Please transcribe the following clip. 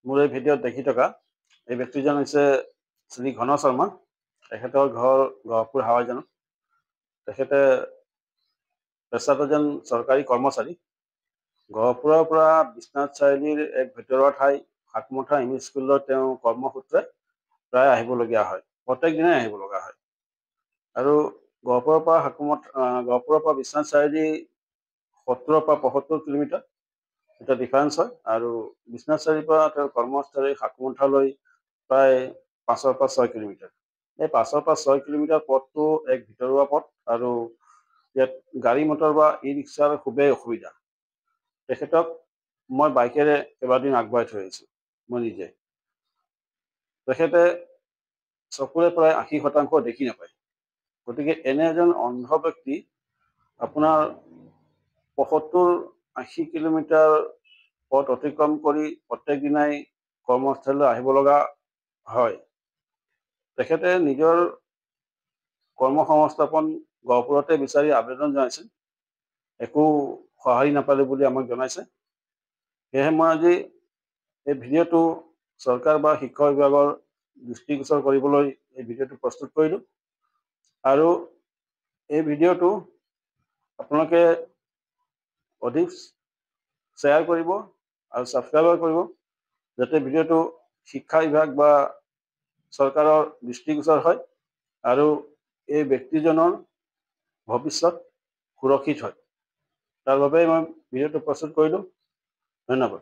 মোৰ এই ভিডিঅ'ত দেখি থকা এই ব্যক্তিজন হৈছে শ্ৰী ঘন শৰ্মা। তেখেতৰ ঘৰ গহপুৰ হাৱাজানত। তেখেতে পেছাত এজন চৰকাৰী কৰ্মচাৰী। গহপুৰৰ পৰা বিশ্বনাথ চাৰিআলিৰ এক ভিতৰুৱা ঠাই সাতমুঠা ইংলিছ স্কুলত তেওঁ কৰ্মসূত্ৰে প্ৰায় আহিবলগীয়া হয়। প্ৰত্যেক দিনাই আহিব লগা হয়। আৰু গহপুৰৰ পৰা বিশ্বনাথ চাৰিআলি 70 পৰা 75 কিলোমিটাৰ এটা ডিফাৰেঞ্চ হয়। আৰু বিশ্বনাথ চাৰিআলিৰ পৰা তেওঁৰ কৰ্মস্থলী সাতমুঠালৈ প্ৰায় 5 পৰা 6 কিলোমিটাৰ। এই 5 পৰা 6 কিলোমিটাৰ পথটো এক ভিতৰুৱা পথ আৰু ইয়াত গাড়ী মটৰ বা ই ৰিক্সাৰ খুবেই অসুবিধা। তেখেতক মই বাইকেৰে কেইবাদিন আগবঢ়াই থৈ আহিছোঁ মই নিজে। তেখেতে চকুৰে প্ৰায় 80% দেখি নাপায়। গতিকে এনে এজন অন্ধ ব্যক্তি আপোনাৰ 75-80 কিলোমিটাৰ পথ অতিক্ৰম কৰি প্ৰত্যেক দিনাই কৰ্মস্থলীলৈ আহিব লগা হয়। তেখেতে নিজৰ কৰ্মসংস্থাপন গহপুৰতে বিচাৰি আবেদন জনাইছিল। একো সঁহাৰি নাপালে বুলি আমাক জনাইছে। সেয়েহে মই আজি এই ভিডিঅ'টো চৰকাৰ বা শিক্ষা বিভাগৰ দৃষ্টিগোচৰ কৰিবলৈ এই ভিডিঅ'টো প্ৰস্তুত কৰিলোঁ। আৰু এই ভিডিঅ'টো আপোনালোকে অধিক শ্বেয়াৰ কৰিব আৰু ছাবস্ক্ৰাইব কৰিব, যাতে ভিডিঅ'টো শিক্ষা বিভাগ বা চৰকাৰৰ দৃষ্টিগোচৰ হয় আৰু এই ব্যক্তিজনৰ ভৱিষ্যত সুৰক্ষিত হয়। তাৰ বাবে মই ভিডিঅ'টো প্ৰস্তুত কৰিলোঁ। ধন্যবাদ।